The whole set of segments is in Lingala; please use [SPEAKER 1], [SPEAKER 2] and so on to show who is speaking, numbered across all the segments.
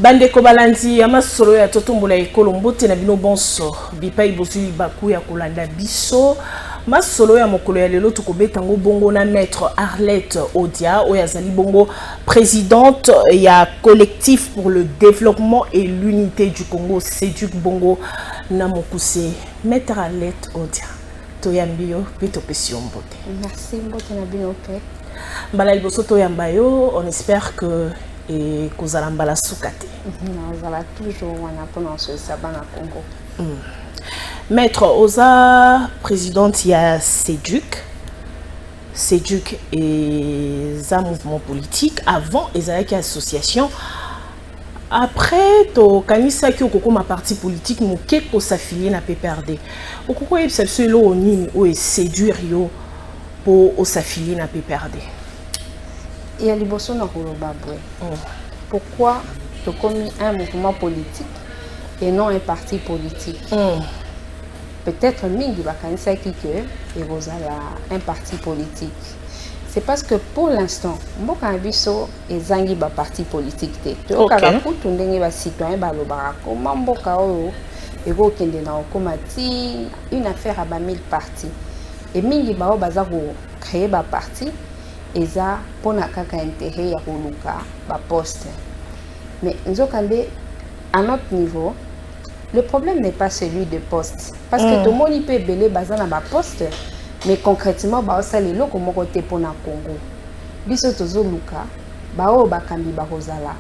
[SPEAKER 1] Bande kobalanzi ya masolo ya totombola ekolo mbote na bino bonso bipai bozui baku ya kolanda biso masolo ya mokolo ya lelo tukobeta ngo bongo na maître Arlette Odia oyo azali bongo présidente ya collectif pour le développement et l'unité du Congo Séduc bongo na mokuse maître Arlette Odia toyambio pito pesio mbote.
[SPEAKER 2] Merci mbote na bino pe.
[SPEAKER 1] Mbala liboso toyambayo on espère que et kozalambala soukate.
[SPEAKER 2] Non, ça va toujours wana pendant ce sabbat na Congo.
[SPEAKER 1] Maître Oza, présidente ya Séduc. Séduc est un mouvement politique. Avant, ils avaient une association. Après, to kanisa ki okoko ma parti politique moke ko s'affilier na PPRD. Okoko e c'est lo nini o e séduire yo pour s'affilier na PPRD.
[SPEAKER 2] Il y a liboso na koloba bwe. Pourquoi tu commis un mouvement politique et non un parti politique? Peut-être mingi bakanisa ki que et un parti politique. C'est parce que pour l'instant, mboka biso ezangi ba parti politique te. To kaka kutu ndenge ba citoyen ba lobaka ko mboka oyo ego kende na okomati une affaire à ba 1000 partis. Et mingi ba baza ko créer ba parti eza pona kaka intérêt ya koluka ba poste. Mais nzokande à notre niveau, le problème n'est pas celui de poste parce que tout le monde peut belé bazan na ba poste mais concrètement ba osali loko moko te pona Congo. Biso tozo luka ba o bakambi ba kozala.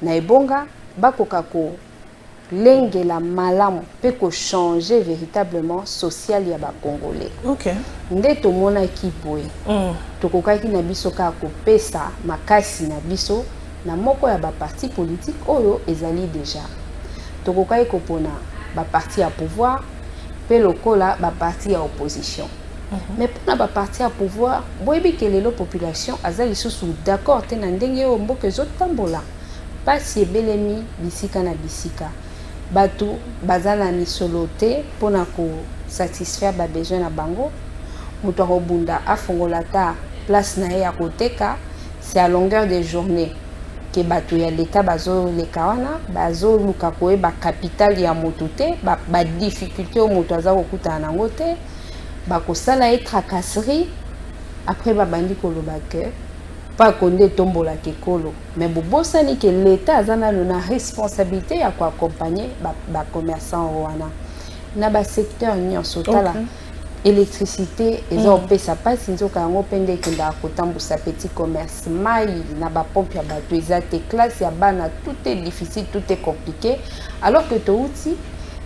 [SPEAKER 2] Na ebonga bakoka ko lengela malamu pe ko changer véritablement social ya ba congolais.
[SPEAKER 1] OK.
[SPEAKER 2] Nde to mona ki boye. Tokokaki na biso ka ko pesa makasi na biso na moko ya ba parti politique oyo ezali déjà. Tokokaki ko pona ba parti à pouvoir pe lokola ba parti à opposition. Mais pour ba parti à pouvoir, boyebi que la population azali sous d'accord te na ndenge o mboke zotambola. Pasi ebelemi bisika na bisika. Bato bazana misolote pona ko satisfaire ba besoin na bango. Muto robunda afongola ta place na ya koteka, c'est à longueur de journée que bato ya l'état bazo le kawana bazo luka koe ba capital ya motote ba difficulté au moto aza kokuta na ngote ba ko sala e tracasserie après ba bandi ko lobake pas konde tombola ke kolo mais bobosani que l'état azana na responsabilité ya ko accompagner ba commerçant wana na ba secteur nyonso tala électricité et on paie sa passe ils ont quand on peine que la kotambusa petit commerce mai na ba pompe ya bato ezate classe ya bana tout est difficile tout est compliqué alors que to outil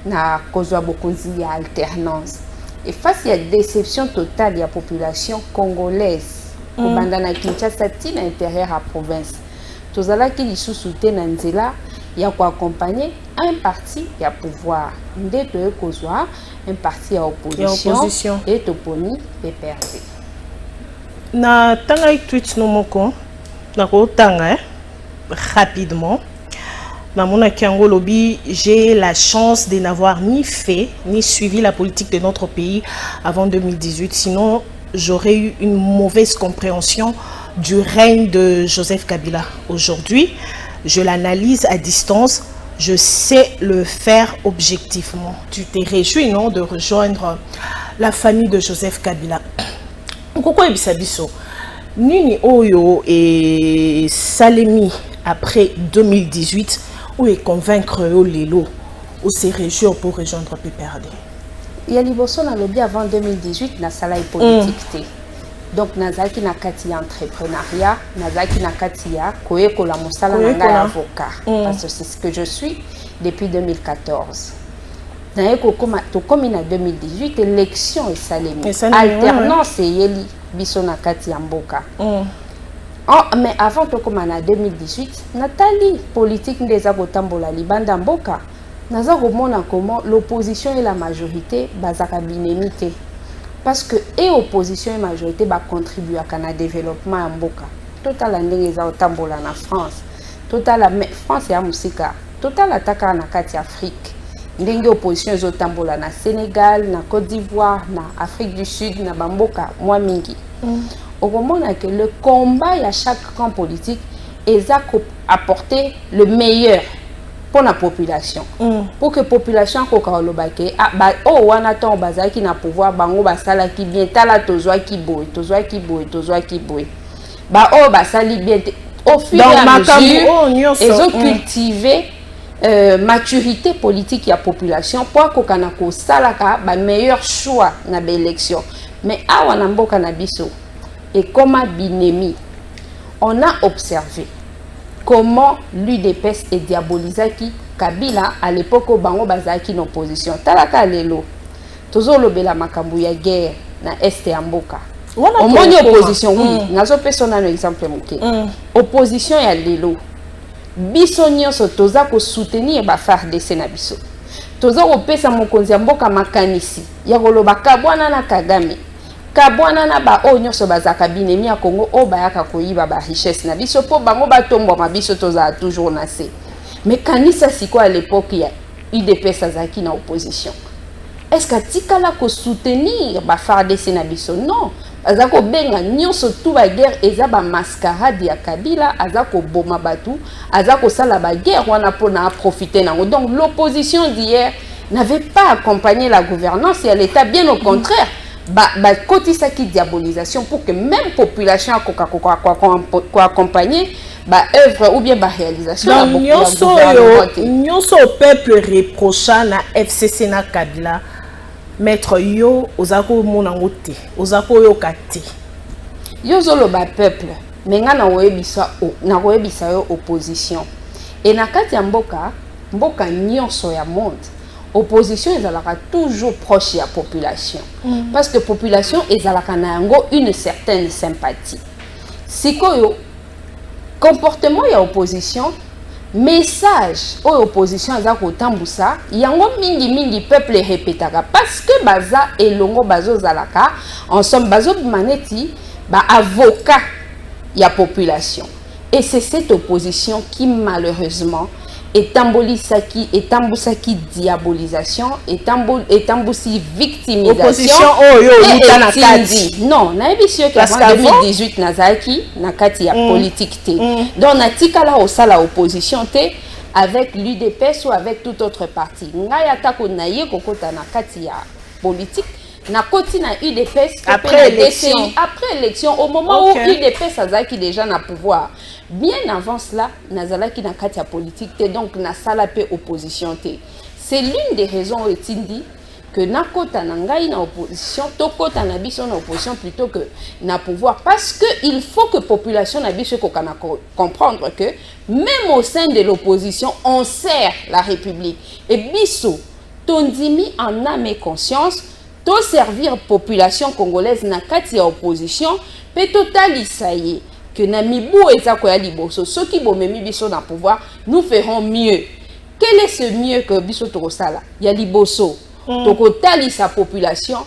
[SPEAKER 2] na kozwa bokonzi ya alternance et face à déception totale de la population congolaise kobanda na Kinshasa ti na intérieur à province tozala ki lisusu na nzela ya ko accompagner un parti ya pouvoir ndeto ekozwa un parti à opposition et toponi PPRD.
[SPEAKER 1] Na tanga tweet no moko na ko tanga rapidement na mona kiango lobi j'ai la chance de n'avoir ni fait ni suivi la politique de notre pays avant 2018 sinon j'aurais eu une mauvaise compréhension du règne de Joseph Kabila. Aujourd'hui, je l'analyse à distance. Je sais le faire objectivement. Tu t'es réjoui, non, de rejoindre la famille de Joseph Kabila. Pourquoi Ebisabiso Nini Oyo et Salemi après 2018 où est convaincre Lelo ou s'est réjoui pour rejoindre PPRD.
[SPEAKER 2] Il y a liboso na lobby avant 2018 na salai politique. Donc nazaki na kati entrepreneuriat, nazaki na kati ya koyeko la mosala na avocat parce que c'est ce que je suis depuis 2014. Naeko comme en 2018 élection et salemi alternance yeli biso na kati ya mboka. Mais avant to comme en 2018 Nathalie politique ndeza kotambola libanda mboka naza komona comment l'opposition et la majorité bazaka binemité. Parce que et opposition et majorité va contribuer à un développement en Mboka. Total ndenge za otambola na France. Total France ya musika. Total attaque na kati Afrique. Ndenge opposition zo tambola na Sénégal, na Côte d'Ivoire, na Afrique du Sud, na Bamboka, moi mingi. Au moment que le combat à chaque camp politique ils ont apporté le meilleur pour la population. Pour que la population soit oh wana ton bazaki na pouvoir bango basala ki bien tala tozwa ki boy ba oh basali bien au fur et à mesure ils ont cultivé maturité politique ya population pour ko kana ko salaka ba meilleur choix na ba élection. Mais awa na mboka na biso et comme binemi on a observé comment l'UDPS est diabolisé qui Kabila à l'époque au bango bazaki en opposition talaka lelo tozo lobela makambu ya guerre na este ya mboka au moins opposition oui nazo personne un exemple moké opposition ya lelo biso nyonso toza ko soutenir ba FARDC na biso toza ko pesa mokonzi ya mboka makanisi ya koloba kabwana na Kagame kabwana na ba o nyonso bazaka binemi ya Congo o bayaka koyiba ba richesse na biso po bango batombo ma biso toza toujours na se. Mais kanisa siko à l'époque ya UDPS azaki na opposition. Est-ce que tikala ko soutenir ba FARDC na biso? Non. Azako benga nyonso tout ba guerre eza ba mascarade ya Kabila azako boma batu azako sala ba guerre wana pona profiter nango. Donc l'opposition d'hier n'avait pas accompagné la gouvernance et l'État, bien au contraire. Côté ça qui diabolisation pour que même population quoi accompagner œuvre ou bien réalisation
[SPEAKER 1] nyonso peuple reprocha na FCC na Kabila maître yo ozako monango te ozako yo kate
[SPEAKER 2] yo zolo ba peuple menga na oyebisa yo opposition et na kati ya mboka nyonso ya monde opposition ezalaka toujours proche de la population parce que population ezalaka na yango une certaine sympathie sikoyo comportement ya opposition message o opposition ezako tambusa yango mingi peuple répétaka parce que baza elongo bazo zalaka ensemble bazo maneti ba avocat ya population et c'est cette opposition qui malheureusement etambusaki diabolisation etambusi victimisation
[SPEAKER 1] opposition oyo lutana kati
[SPEAKER 2] non na ebisio que en 2018 nazaki na kati ya politique te donc natikala osala opposition te avec l'UDPS ou avec tout autre parti ngai atako na ye kokota na kati ya politique na koti na UDPS
[SPEAKER 1] après
[SPEAKER 2] élection au moment où UDPS azaki déjà na pouvoir bien avant cela nazalaki na kati ya politique te donc na sala pe opposition te c'est l'une des raisons etindi que na kota na ngai na opposition to kota na biso na opposition plutôt que na pouvoir parce que il faut que population na biso kokana comprendre que même au sein de l'opposition on sert la République et biso tondimi en âme et conscience to servir population congolaise na kati ya opposition pe totalisa ye que na mibu ezako ya liboso soki bomemi biso na pouvoir nous ferons mieux. Quel est ce mieux que biso tokosala ya liboso tokotalisa population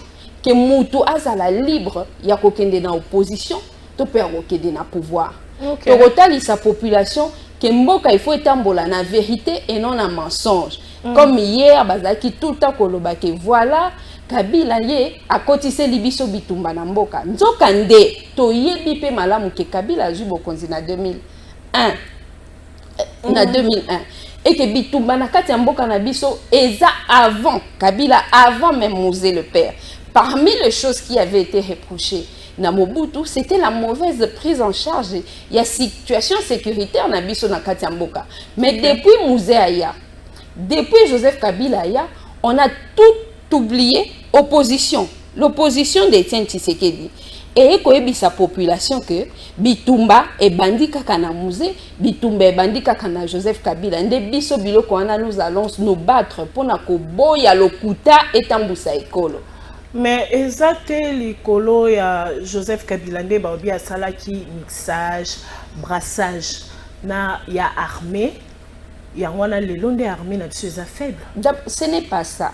[SPEAKER 2] que mutu azala libre ya kokende na opposition to pe kokende na pouvoir tokotalisa population que mboka il faut etambola na vérité et non na mensonge comme hier bazaki tout le temps koloba que voilà Kabila ye akotise libiso bitumba na mboka nzoka nde toyebi pe malamu ke Kabila azwi bokonzi na 2001 et que bitumba na kati ya mboka na biso eza avant Kabila avant même Mouzé le père. Parmi les choses qui avaient été reprochées na Mobutu, c'était la mauvaise prise en charge il y a situation sécuritaire na biso na kati ya mboka. Mais depuis Mouzé aya, depuis Joseph Kabila aya, on a tout oublié opposition, l'opposition d'Étienne Tshisekedi et sa population que bitumba et bandi kaka na Mouzé, bitumba et bandi kaka na Joseph Kabila nde biso biloko wana nous allons nous battre pour na koboya lokuta et tambusa ekolo.
[SPEAKER 1] Mais exacte l'écolo ya Joseph Kabila nde baobi asalaki mixage, brassage na ya armée ya wana lelo nde armée na biso eza faible.
[SPEAKER 2] Ce n'est pas ça.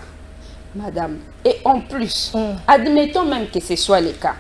[SPEAKER 2] Madame, et en plus, admettons même que ce soit le cas.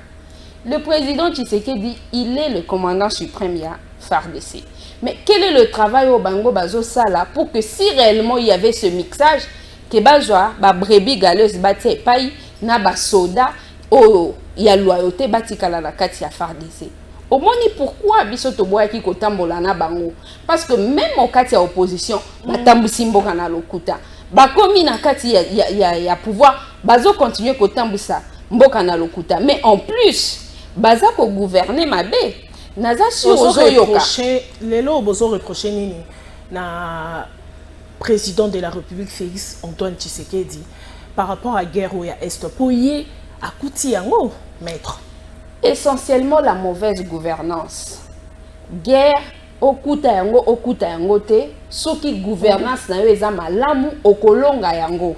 [SPEAKER 2] Le président Tshisekedi, il est le commandant suprême ya FARDC. Mais quel est le travail au Bango Bazo Sala pour que si réellement il y avait ce mixage, que Bajoa, ba brebis galeuse bati paille, na ba soda, oh, il y a loyauté bati kala la kati ya FARDC. Au moins, pourquoi biso to boya ki kotambola na bango? Parce que même au kati ya opposition, batambusi mboka na lokuta. Bakomi na kati ya pouvoir, bazo continuer kotambusa mboka na lokuta. Mais en plus, baza ko gouverner mabe. Naza sur ozoyoka.
[SPEAKER 1] Lelo bozo reprocher nini na président de la République Félix Antoine Tshisekedi par rapport à guerre ou à Est pour y akouti yango maître.
[SPEAKER 2] Essentiellement la mauvaise gouvernance. Guerre, okuta yango te, soki gouvernance na yo eza malamu okolonga yango.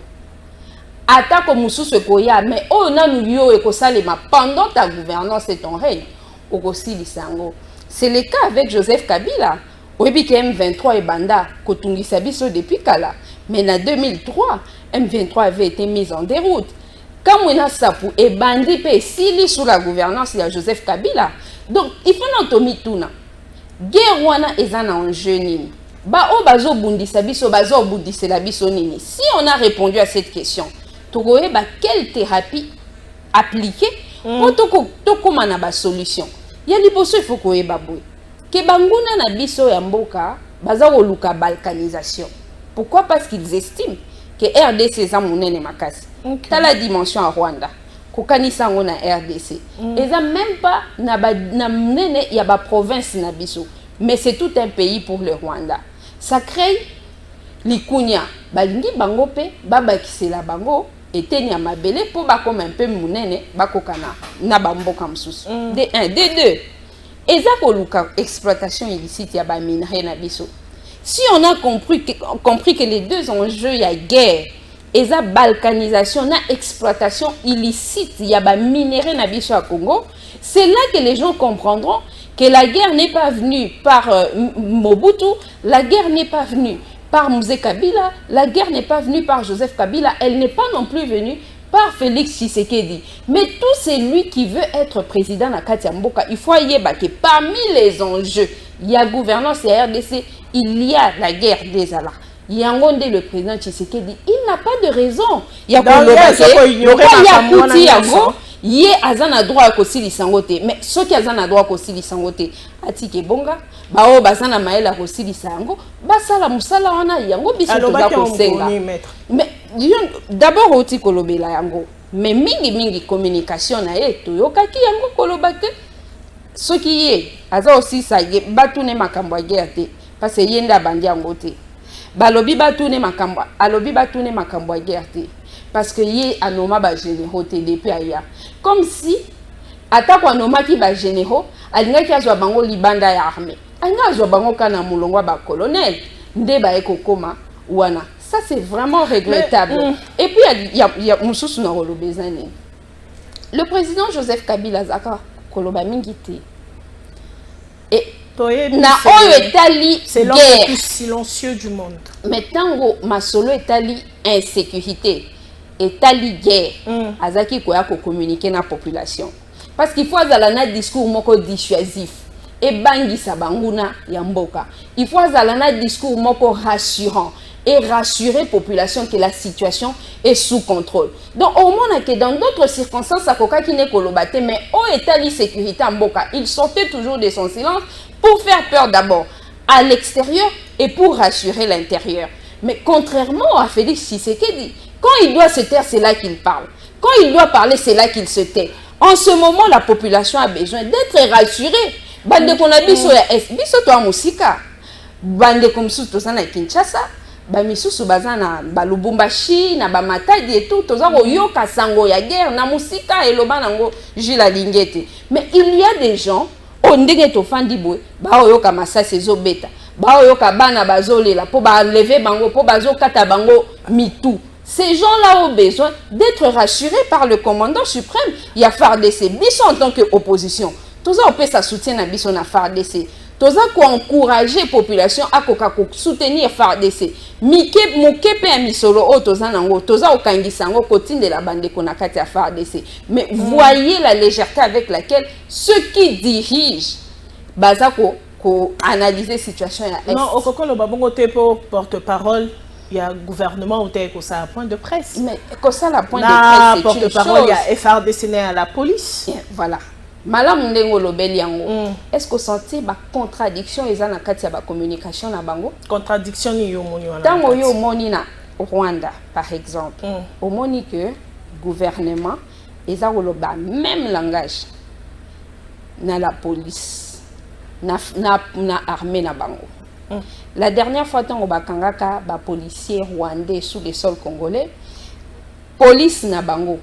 [SPEAKER 2] Atako mususu ekoya, mais o nanu yo ekosalema pendant ta gouvernance et ton règne, okosilisa yango. C'est le cas avec Joseph Kabila. Oyebi ke M23 et Banda kotungisa biso depuis kala, mais en 2003, M23 avait été mise en déroute. Quand on a ça pour et bandi pe sili sous la gouvernance de Joseph Kabila. Donc il faut n'entomi tout na. Guerre wana ezana en jeune. Ba o bazo bundisa biso bazo bundisa la biso nini. Si on a répondu à cette question, tokoye ba quelle thérapie appliquer pour toko mana ba solution. Ya liboso il faut koye ba boy. Ke banguna na biso ya mboka baza luka balkanisation. Pourquoi? Parce qu'ils estiment que RDC za monene makasi. T'as la dimension à Rwanda. Kokanisa ngo na RDC. Et ça même pas na monene ya ba province na biso, mais c'est tout un pays pour le Rwanda. Ça crée likunya balingi bango pe babakisela bango eteni ya mabele po ba comme un peu monene bakokana na bamboka msusu. De 1, de 2. Et ça koluka exploitation illicite ya ba minerai na biso. Si on a compris que les deux enjeux, il y a guerre, et la balkanisation, la exploitation illicite, il y a des minéraux na biso à Congo, c'est là que les gens comprendront que la guerre n'est pas venue par Mobutu, la guerre n'est pas venue par Mouzé Kabila, la guerre n'est pas venue par Joseph Kabila, elle n'est pas non plus venue par Félix Tshisekedi. Mais tout celui qui veut être président na Katia Mboka, il faut y que parmi les enjeux, il y a gouvernance et RDC, il y a la guerre des Alas. Yangonde, le président Tshisekedi, il n'a pas de raison. Il y a il y a azana droit à kosili sangote, mais ceux qui azana droit à kosili sangote, atike bonga, bao bazana maela kosili sango, basala musala wana yango biso toza kosenga. Mais d'abord oti kolobela yango, mais mingi communication na ye toyokaki yango kolobate. Ce qui est, aza aussi ça batune makambo ya guerre te, parce que yenda bandi yango te. Balobi batune makambo, alobi batune makambo ya guerre te. Parce que yé anoma ba généraux te depuis aya. Comme si atako anoma ki ba généraux, alinga ki azwa bango libanda ya armée. Alinga azwa bango kana mulongwa ba colonel, nde ba ekokoma wana. Ça c'est vraiment regrettable. Et puis il y a mususu na rolobezane. Le président Joseph Kabila zaka koloba mingi te. Et na oyo etali
[SPEAKER 1] c'est l'homme le plus silencieux du monde.
[SPEAKER 2] Mais tango masolo etali insécurité. Etali guerre, azaki koya ko communiquer na population. Parce qu'il faut azala na discours moko dissuasif et bangisa banguna ya mboka. Il faut azala na discours moko rassurant et rassurer population que la situation est sous contrôle. Donc au moins que dans d'autres circonstances akoka ki ne kolobate, mais au etali sécurité en mboka, il sortait toujours de son silence pour faire peur d'abord à l'extérieur et pour rassurer l'intérieur. Mais contrairement à Félix Tshisekedi, quand il doit se taire, c'est là qu'il parle. Quand il doit parler, c'est là qu'il se tait. En ce moment, la population a besoin d'être rassurée. Bande qu'on a biso ya biso to musika. Bande comme sous to na Kinshasa, ba misusu bazana ba Lubumbashi na ba Matadi et tout, toza ko yoka sango ya guerre na musika et loba nango jila lingete. Mais il y a des gens on ndenge to fandi boy, ba yoka masase zo beta. Ba yoka bana bazolela po ba lever bango po bazo kata bango mitou. Ces gens-là ont besoin d'être rassurés par le commandant suprême. Il y a FARDC. Biso en tant qu'opposition. Tout ça, on peut se soutenir à Biso na FARDC. Tout ça, qu'on encourage la population à soutenir FARDC. Mike pe a misolo o toza nango. Tout ça, on kangisango kotine de la bande qu'on a kati à FARDC. Mais voyez la légèreté avec laquelle ceux qui dirigent bazako ko analyser situation ya.
[SPEAKER 1] Non, okoko lo babongo te pour porte-parole. Il y a un gouvernement où tu as un point de presse.
[SPEAKER 2] Mais comme ça, la point de presse,
[SPEAKER 1] porte-parole, il y a FARDC à la police.
[SPEAKER 2] Voilà. malamu ndenge olobeli yango est-ce que senti ba contradiction eza na kati ya ba communication na bango
[SPEAKER 1] contradiction ni yo moni wana
[SPEAKER 2] tango yo moni na Rwanda par exemple omoni que gouvernement eza koloba même langage na la police na armée na bango la dernière fois tango bakangaka ba policiers rwandais sous le sol congolais police na bango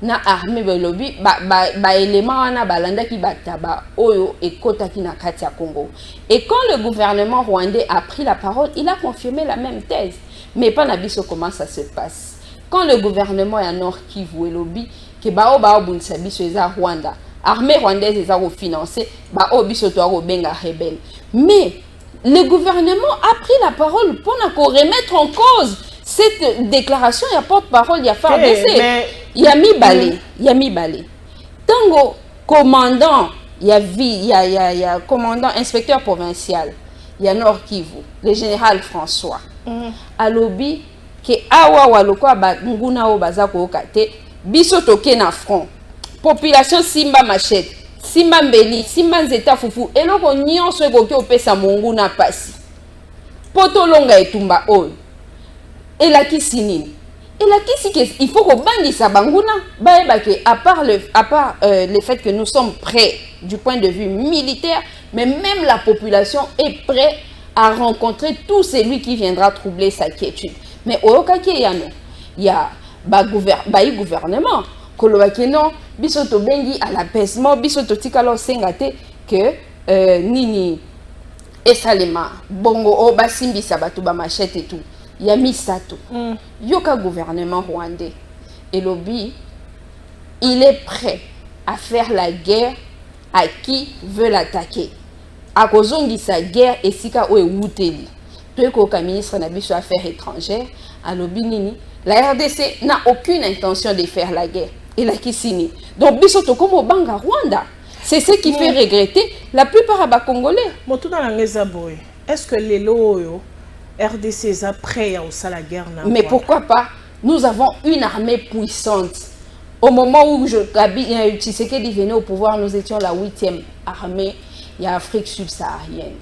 [SPEAKER 2] na armée belobi ba élément wana balandaki bataba oyo ekotaki na kati ya Congo. Et quand le gouvernement rwandais a pris la parole, il a confirmé la même thèse. Mais pas na biso comment ça se passe. Quand le gouvernement ya Nord Kivu elobi que bao bunisa biso eza Rwanda, armée rwandaise eza financée, bao biso to benga rebelle. Mais le gouvernement a pris la parole pour remettre en cause cette déclaration. Il y a porte-parole, il y a FARDC. Il y a mi balé. Tango commandant, il y a commandant inspecteur provincial, il y a Nord Kivu, le général François. À lobby que awa waloko ba nguna o bazako okate biso toke na front. Population simba machette, simba mbeli, simba nzeta fufu eloko nyonso ekoki opesa mongu na pasi. Poto longa etumba oyo. Elakisi nini? Elakisi que il faut kobandisa banguna baeba que à part le fait que nous sommes prêts du point de vue militaire, mais même la population est prête à rencontrer tout celui qui viendra troubler sa quiétude. Mais au okaki yano, il y a gouvernement kolobaki non biso to bengi à l'apaisement biso to tikalo sengate que nini esalema bongo o basimbisa bato ba machette et tout. Yami Sato, yoka gouvernement rwandais, et lobby, il est prêt à faire la guerre à qui veut l'attaquer. À cause de sa guerre, et sika ou wuteli. Toi, comme ministre des Affaires étrangères, à lobby nini, la RDC n'a aucune intention de faire la guerre. Et la Kissini. Donc, bisoto comme au Banga Rwanda. C'est ce qui fait regretter la plupart des Congolais.
[SPEAKER 1] Est-ce que les loyaux RDC est prêt à la guerre?
[SPEAKER 2] Mais pourquoi pas? Nous avons une armée puissante. Au moment où Tshisekedi venait au pouvoir, nous étions la 8e armée de l'Afrique subsaharienne.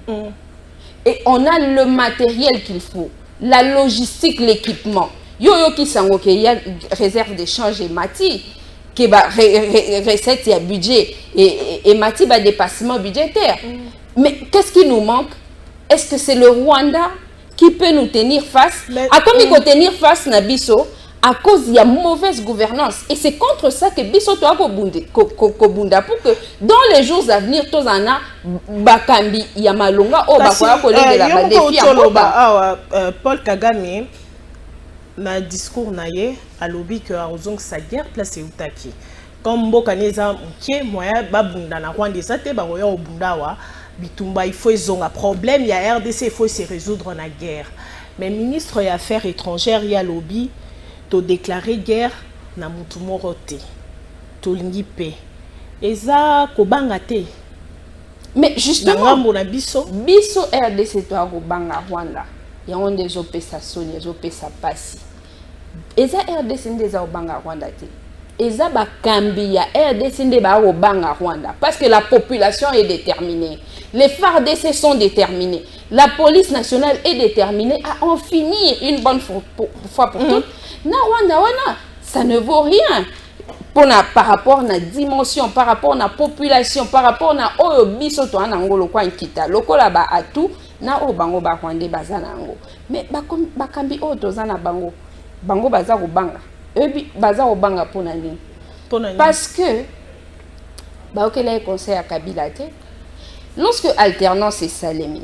[SPEAKER 2] Et on a le matériel qu'il faut, la logistique, l'équipement. Yo qui sango qu'il y a réserve d'échange et mati, qui va recette et budget et mati va dépassement budgétaire. Mais qu'est-ce qui nous manque? Est-ce que c'est le Rwanda qui peut nous tenir face? À comme il faut tenir face na biso à cause il y a mauvaise gouvernance, et c'est contre ça que biso to kobunda pour que dans les jours à venir tous en a bakambi ya malonga o bakoya kolela ba défi
[SPEAKER 1] à Paul Kagame na discours na ye à lobby que azong sa guerre place utaki comme bokaneza mkie moya babunda na Rwanda sate ba roya obunda wa bitumba il faut ils ont un problème, il y a RDC, il faut se résoudre la guerre. Mais ministre des Affaires étrangères, il y a lobby, to déclarer guerre na mutu morote, to lingipe. Et ça, kobanga te.
[SPEAKER 2] Mais justement,
[SPEAKER 1] biso
[SPEAKER 2] RDC to kobanga Rwanda. Il y a des opérations, des opérations passées. Et ça RDC des kobanga Rwanda te. Et ça bakambi ya RDC nde ba kobanga Rwanda parce que la population est déterminée. Les FARDC sont déterminés. La police nationale est déterminée à en finir une bonne fois pour toutes. Na Rwanda wana, ça ne vaut rien. Par rapport à la dimension, par rapport à la population, par rapport à oyo biso to anangolo kwa nkita. Lokola ba atu na o bango ba Rwanda bazana ngo. Mais bakambi o tozana bango. Bango baza kobanga. Ebi baza kobanga pona nini? Parce que baokela conseil à Kabila te. Lorsque alternance est Salemi,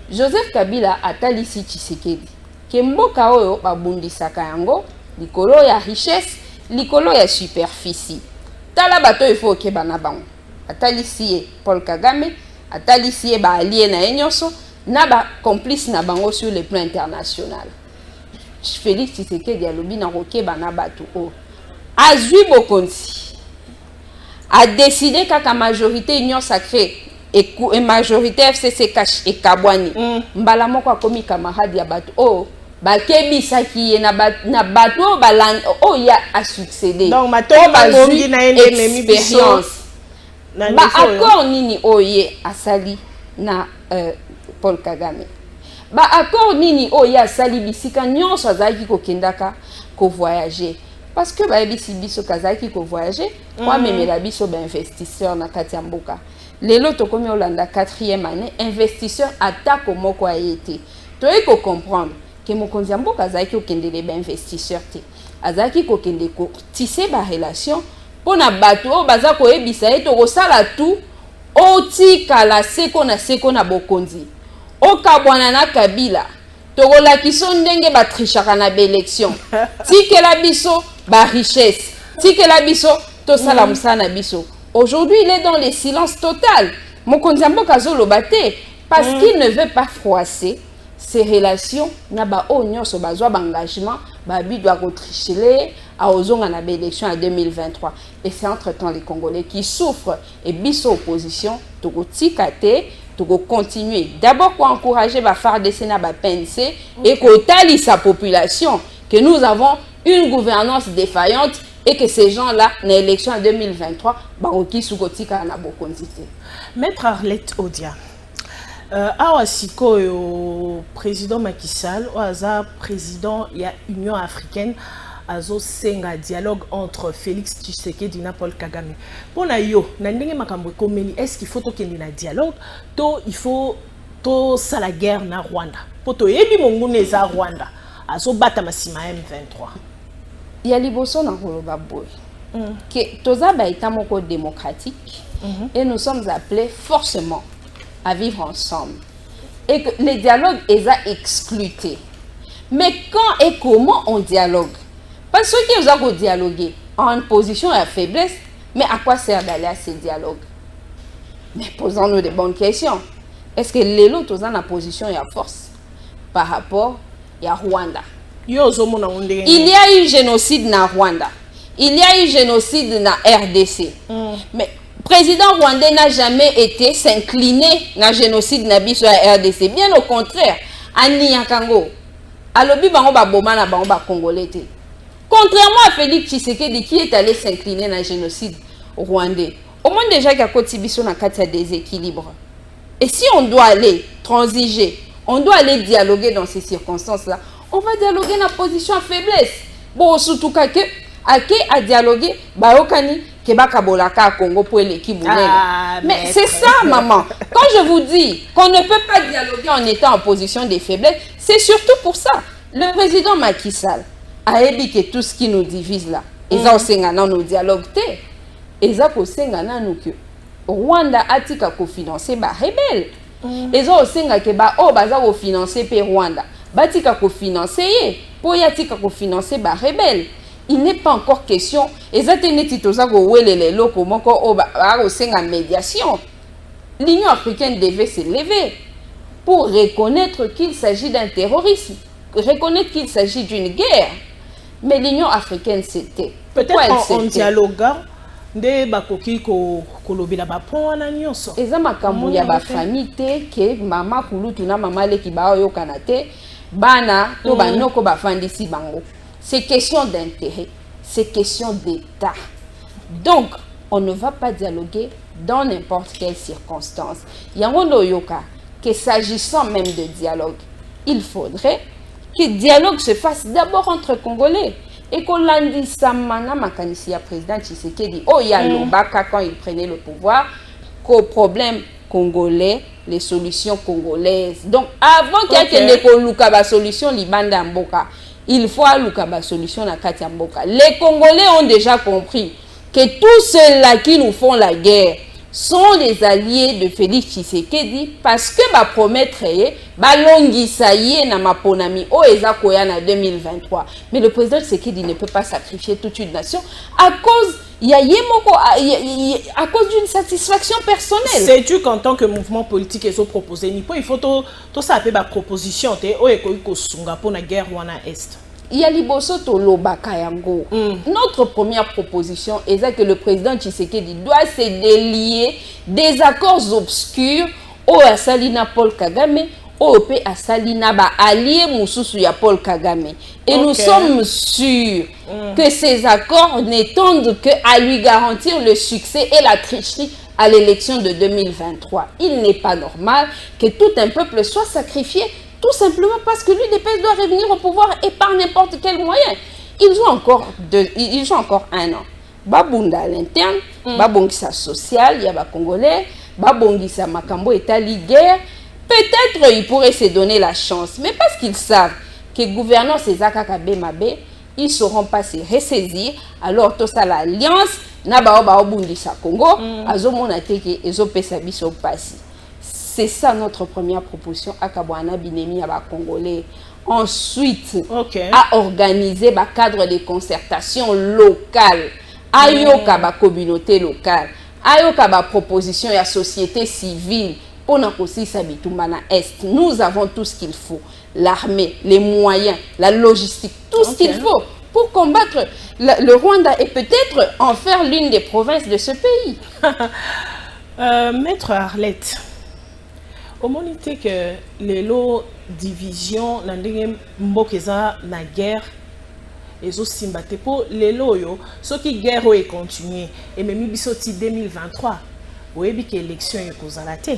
[SPEAKER 2] Joseph Kabila a talisi Tshisekedi que mboka oyo babundisaka yango likolo ya richesse, likolo ya superficie. Tala bato il faut que bana bango. Atalisi Paul Kagame, atalisi ba allié na nyonso na ba complice na bango sur le plan international. Félix Tshisekedi alobi na roke bana bato o. Azui bokonzi. A décidé kaka majorité union sacrée et majorité FCC cash et Kabwani mbala moko akomi camarade ya bato oh bakebisa ki na bato baland oh ya a succédé
[SPEAKER 1] donc mato bazongi na expérience
[SPEAKER 2] ba accord nini oye asali na Paul Kagame ba accord nini oye asali bisika nyonso azaki ko kendaka ko voyager parce que ba ebisi biso kazaki ko voyager kwa memela biso ba investisseur na kati ya mboka lelo tokomi olanda 4e année investisseur atako moko ayete toyi ko comprendre que mokonzi ya mboka azaki okendele ba investisseur te azaki ko kende ko tisser ba relation pona bato o baza ko ebisa eto ko sala tout otikala seko na bokonzi okabwana na Kabila tokola kiso ndenge batrichaka na élection tikela biso ba richesse tikela biso to sala musana biso aujourd'hui il est dans le silence total mokonzi ya mboka azoloba te parce qu'il ne veut pas froisser ces relations na ba nyonso bazwa ba engagement ba bi doit retricher à ozonga na élection en 2023 et c'est entre-temps les Congolais qui souffrent et biso opposition toko tikate toko continuer d'abord pour encourager ba FARDC na ba PNC et ko tali sa population que nous avons une gouvernance défaillante et que ces gens-là na élection en 2023 ba oki sukotika na bokonzite.
[SPEAKER 1] Maître Arlette Odia awa sikoyo président Macky Sall oaza président ya Union africaine azo senga dialogue entre Félix Tshisekedi na Paul Kagame. Pona yo na ndenge makambo komeli est-ce qu'il faut tokende na dialogue to il faut to sala guerre na Rwanda. Poto yebi mongune za Rwanda azo bata masima M23.
[SPEAKER 2] Ya liboso na koloba boy. Que toza ba état moko démocratique et nous sommes appelés forcément à vivre ensemble et que les dialogues est à excluter. Mais quand et comment on dialogue? Parce que vous avez dialogué en position de faiblesse, mais à quoi sert d'aller à ces dialogues? Mais posons-nous des bonnes questions. Est-ce que les autres sont en position de force par rapport à Rwanda? Il y a eu génocide dans Rwanda. Il y a eu génocide dans RDC. Mais président rwandais n'a jamais été s'incliner dans le génocide na biso à RDC. Bien au contraire, Ani Yakango, alobi bango ba boma na bango ba congolais te. Contrairement à Félix Tshisekedi qui est allé s'incliner dans le génocide rwandais. Au moins déjà qu'il y a côté biso na kati ya déséquilibre. Et si on doit aller transiger, on doit aller dialoguer dans ces circonstances-là, on va dialoguer dans la position à faiblesse. Bon, surtout que à dialoguer, bah okani Kebaka Bolaka Congo pour l'équipe. Mais c'est ça, maman. Quand je vous dis qu'on ne peut pas dialoguer en étant en position de faiblesse, c'est surtout pour ça. Le président Macky Sall a dit que tout ce qui nous divise là, ils ont sengana nos dialogues, ils ont sengana nous que Rwanda a tika ko financer ba rebelle. Ils ont sengana que ba o baza ko financer pe Rwanda, ba tika ko financer pour ya tika ko financer ba rebelle. Il n'est pas encore question. Médiation. L'Union africaine devait se lever pour reconnaître qu'il s'agit d'un terrorisme, reconnaître qu'il s'agit d'une guerre. Mais l'Union africaine c'était.
[SPEAKER 1] Peut-être en dialoguant, de bakoki ko kolobela ba pona nyonso.
[SPEAKER 2] Eza makambo ya ba famille te ke mama kulutu na mama leki ba yo kanate bana to banoko ba fandisi bango. C'est question d'intérêt, c'est question d'État. Donc, on ne va pas dialoguer dans n'importe quelle circonstance. Yangondo Yoka, que s'agissant même de dialogue, il faudrait que le dialogue se fasse d'abord entre Congolais. Et qu'on l'a dit, Samana Makanisi, le président Tshisekedi, oh, il y a Lobaka quand il prenait le pouvoir, qu'au problème congolais, les solutions congolaises. Donc, avant qu'il y ait une solution libanda mboka, il faut une solution à Katiamboka. Les Congolais ont déjà compris que tous ceux-là qui nous font la guerre sont les alliés de Félix Tshisekedi parce que ba promettre balongisa ye na maponami o ezakoya na 2023. Mais le président Tshisekedi ne peut pas sacrifier toute une nation à cause à cause d'une satisfaction personnelle.
[SPEAKER 1] C'est-tu qu'en tant que mouvement politique ils ont proposé il faut tout ça appelle ma proposition te o ekoiko sunga pour la guerre wana est.
[SPEAKER 2] Il y a liboso to lobaka yango. Notre première proposition est que le président Tshisekedi doit se délier des accords obscurs au Salina Paul Kagame au pe Salina ba allié mususu ya Paul Kagame. Et nous sommes sûrs que ces accords n'étendent que à lui garantir le succès et la tricherie à l'élection de 2023. Il n'est pas normal que tout un peuple soit sacrifié tout simplement parce que l'UDPS doit revenir au pouvoir et par n'importe quel moyen. Ils ont encore un an. Babunda à l'interne, babongisa social, il y a ba Congolais, babongisa makambo etali guerre. Peut-être ils pourraient se donner la chance, mais parce qu'ils savent que gouvernance ezaka Mabe, ils ne sauront pas se ressaisir. Alors tout ça l'alliance na babongisa Congo, azomona teke ezopesa biso pasi. C'est ça notre première proposition à Kabwana Binemi à Congolais. Ensuite, à organiser un cadre de concertation locale, à la communauté locale, à la proposition de la société civile. Pour Est, nous avons tout ce qu'il faut, l'armée, les moyens, la logistique, tout ce qu'il faut pour combattre le Rwanda et peut-être en faire l'une des provinces de ce pays.
[SPEAKER 1] Maître Arlette, au moment que les lots division na mbokeza na guerre ezo simbate pour les lots ce qui guerre est continuer et même bisoti 2023 oyebi que élection est kozala te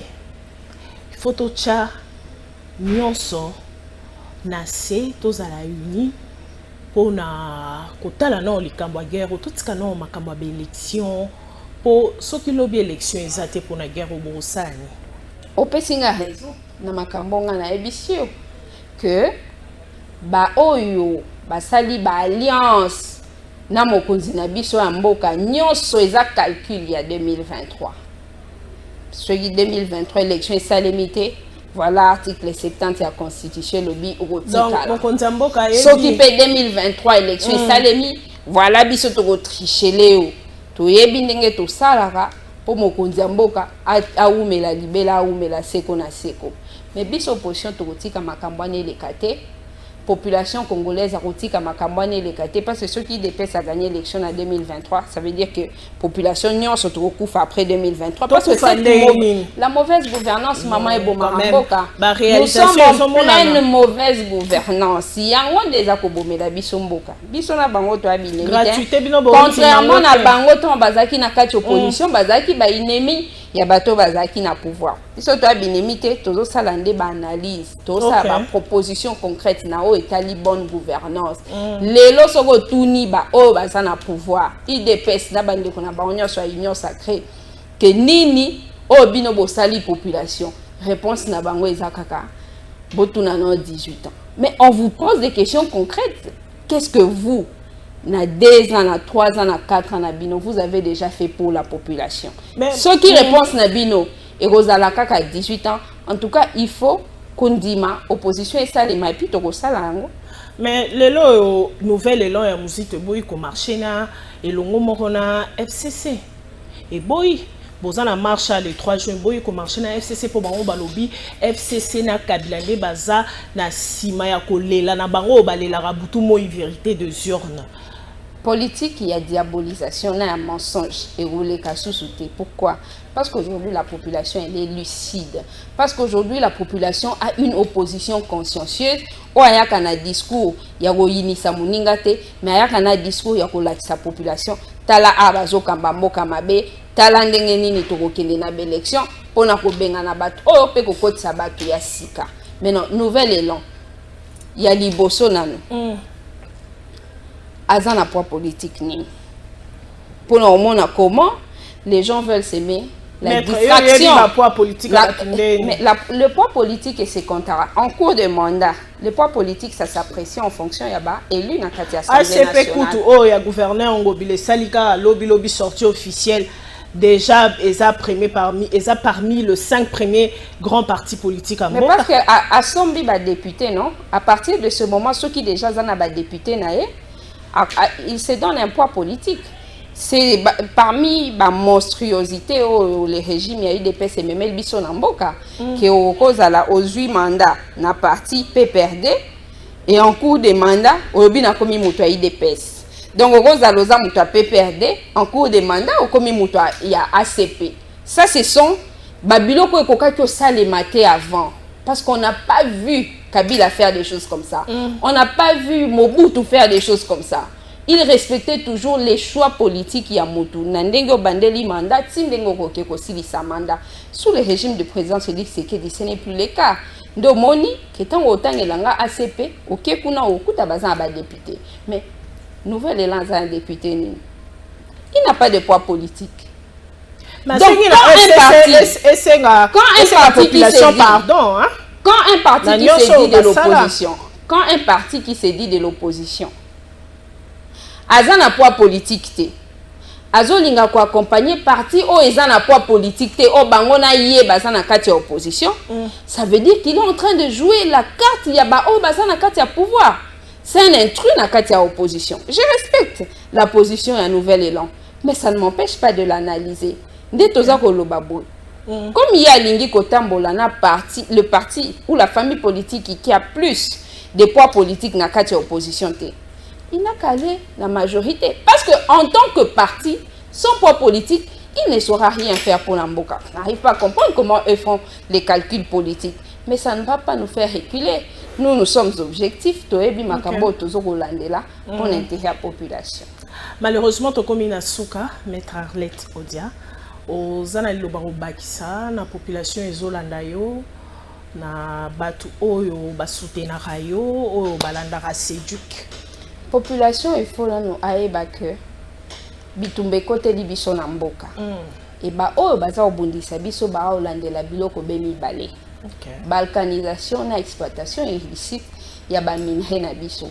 [SPEAKER 1] photo cha nyonso na se tozala uni pour na kotala na likambo guerre tout tika na makambo ba élection pour ce qui lobby élection ezate pour na guerre au Borosani.
[SPEAKER 2] Au pesinga raison na makambo nga na ebisio que ba oyo basali ba alliance na mokonzi na biso ya mboka nyonso eza calcul ya 2023. Celui 2023 élection est salimité. Voilà article 70 de la constitution lobby
[SPEAKER 1] donc mokonzi ya mboka
[SPEAKER 2] ce qui peut 2023 élection est salimé. Voilà biso to tricher leo. To yebi ndenge to salaka pour mokonzi ya mboka aumela libela aumela seko na seko. Mais biso opposition tokotika makambo ane lekate population congolaise a kotika makambo ane lekate parce que ceux qui dépassent à gagner l'élection en 2023 ça veut dire que population nyonso tokokufa après 2023 parce que la mauvaise gouvernance maman et boma mboka nous sommes en pleine mauvaise gouvernance yango déjà ko bomela biso mboka biso na bango to abine contrairement na bango to bazaki na kati opposition bazaki ba ennemi ya bato bazaki na pouvoir biso to abinemité tozo sala nde ba analyse tozo sala ba proposition concrète na o etali bonne gouvernance lelo soko tuni ba o baza na pouvoir IDPS na bande ko na ba union soit union sacrée que nini o bino bo sali population réponse na bango ezakaka botuna no 18 ans mais on vous pose des questions concrètes qu'est-ce que vous na 2 ans, na 3 ans, na 4 ans, na bino, vous avez déjà fait pour la population. Mais, ceux qui répondent na bino, et Rosala Kaka 18 ans, en tout cas, il faut qu'on dise ma opposition et ça, les maïpi, toko salango.
[SPEAKER 1] Mais le lot, nouvelle élan et musique, boy, comme marché na, et longo morona FCC. Et boy, boza na marche le 3 juin, boy, comme marché na FCC pour bango balobi, FCC na kabilande baza na sima ya kolela na bango balela rabutu moi vérité de urne.
[SPEAKER 2] Politique, il y a diabolisation, il y a mensonge et rouler qu'à sous-souter. Pourquoi? Parce qu'aujourd'hui, la population, elle est lucide. Parce qu'aujourd'hui, la population a une opposition consciencieuse. Ou il y a un discours, il y a un mouningate, mais il y a un discours, il y a sa population. Tala abazo kamba moka mabe, tala ndenge nini tokokende na élection, pona ko benga na bato, o pe ko kotisa bato ya sika. Maintenant, nouvel élan. Il y a liboso nano. Azan a poids politique ni. Pour le moment, comment les gens veulent s'aimer la distraction. Le poids politique et ses contrats en cours de mandat. Le poids politique, ça s'apprécie en fonction yaba élu dans la Assemblée nationale.
[SPEAKER 1] Oh, il y a gouverneur Ngobile Salika lobby sortie officielle. Déjà, parmi les 5 premiers grands partis politiques à
[SPEAKER 2] mais parce que à Sombi ba député non, à partir de ce moment ceux qui déjà sont ba député naé ils se donnent un poids politique. C'est parmi la monstruosité où les régimes, il y a eu des PSM, mais ils sont en boca, qui au cause aux 8 mandats, na parti PPRD, et en cours de mandat, au bin a commis mutua IDPS. Donc au cause à l'osa mutua PPRD, en cours de mandat, au commis mutua il y a ACP. Ça ce sont Babiloko et Koka qui ont salématé avant, parce qu'on n'a pas vu Kabila faire des choses comme ça. On n'a pas vu Mobutu faire des choses comme ça. il respectait toujours les choix politiques ya mutu na ndenge bandeli mandat ti ndenge koke kosilisa mandat. Sous le régime de président Félix Tshisekedi, ce n'est plus le cas. Ndomoni ke tango otangelanga ACP oke kuna okuta baza ba député, mais nouvelle élan za député ni il n'a pas de poids politique.
[SPEAKER 1] Donc quand un parti qui se dit, pardon, hein?
[SPEAKER 2] Quand un parti qui se dit de l'opposition, quand un parti qui se dit de l'opposition azana poids politique te, azolinga ko accompagner parti o ezana poids politique te o bangona yé bazana kati ya opposition, ça veut dire qu'il est en train de jouer la carte ya ba o bazana kati ya pouvoir. C'est un intrus na kati ya opposition. Je respecte la position ya Nouvel Élan, mais ça ne m'empêche pas de l'analyser. Nde toza ko loba boy. Comme il y a lingi kotambola na parti, le parti ou la famille politique qui a plus de poids politique na kati ya opposition te, il n'a qu'à aller la majorité. Parce que en tant que parti, sans poids politique, il ne saura rien faire pour l'Amboka. On n'arrive pas à comprendre comment eux font les calculs politiques. Mais ça ne va pas nous faire reculer. Nous sommes objectifs. Toebi makambo tozoko landela pour l'intérêt de la population.
[SPEAKER 1] Malheureusement, Tokomi Nasuka, Maître Arlette Odia, aux analyses bakisa na population ezolanda yo na batu oyo basutenaka yo oyo balandaka séduc.
[SPEAKER 2] Population il faut là nous aeba que bitumbe kote li biso na mboka. Et ba oyo baza obundisa biso ba olandela biloko bemi balé. Balkanisation na exploitation illicite ya ba minerai na biso.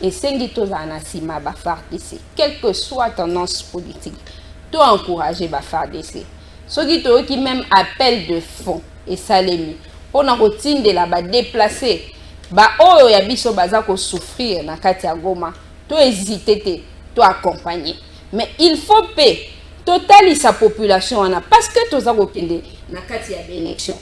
[SPEAKER 2] Et sengi toza na sima ba FARDC, quelle que soit tendance politique, to encourager ba FARDC. Soki to qui même appel de fonds et salemi pour na routine de la ba déplacer ba oyo ya biso baza ko souffrir na kati ya Goma, to hésiter te, to accompagner. Mais il faut payer total sa population parce que toza ko kende na kati ya élection.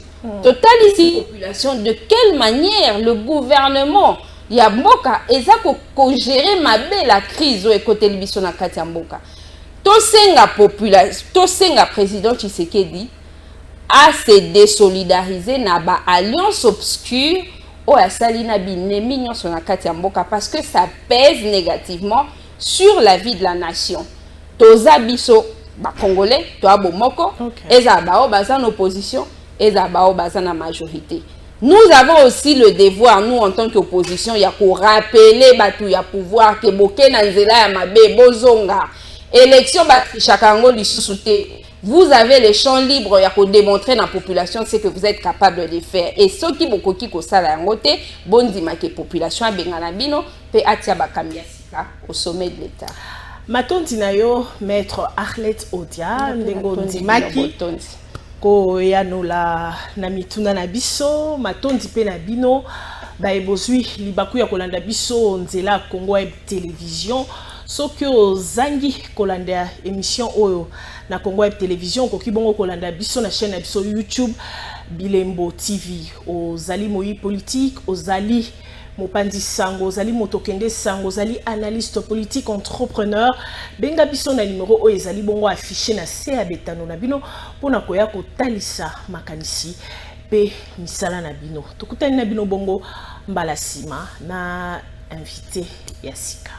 [SPEAKER 2] Total ici population de quelle manière le gouvernement ya mboka eza ko gérer mabe la crise au côté biso na kati ya mboka. To senga population, to senga président Tshisekedi à se désolidariser na ba alliance obscure o ya salina binemi nyonso na kati ya mboka parce que ça pèse négativement sur la vie de la nation. Toza biso ba congolais to abomoko eza ba o baza en opposition eza ba o baza na majorité. Nous avons aussi le devoir nous en tant qu'opposition ya ko rappeler batu ya pouvoir ke boke na nzela ya mabe bozonga élection ba chakango lisusu te. Vous avez les champs libres pour démontrer à la population ce que vous êtes capable de faire. Et ceux qui beaucoup qui kosala ngote, bon dima que population a bengana bino pe atia bakamia sika au sommet de l'État.
[SPEAKER 1] Matondi na yo Maître Arlette Odia ndengo ndimaki ko yanola na mituna na biso matondi pe na bino ba ebozwi libaku ya kolanda biso nzela Congo Web Télévision. Soki ozangi kolanda émission oyo na Congo Web Télévision koki bongo kolanda biso na chaîne biso YouTube Bilembo TV. Ozali moyi politique, ozali mopandi sango, ozali motokende sango, ozali analyste politique, entrepreneur. Benga biso na numéro oyo ezali bongo affiché na se ya betano na bino pona koya kotalisa makanisi pe misala na bino. Tokutani na bino bongo mbala sima na invité ya sika.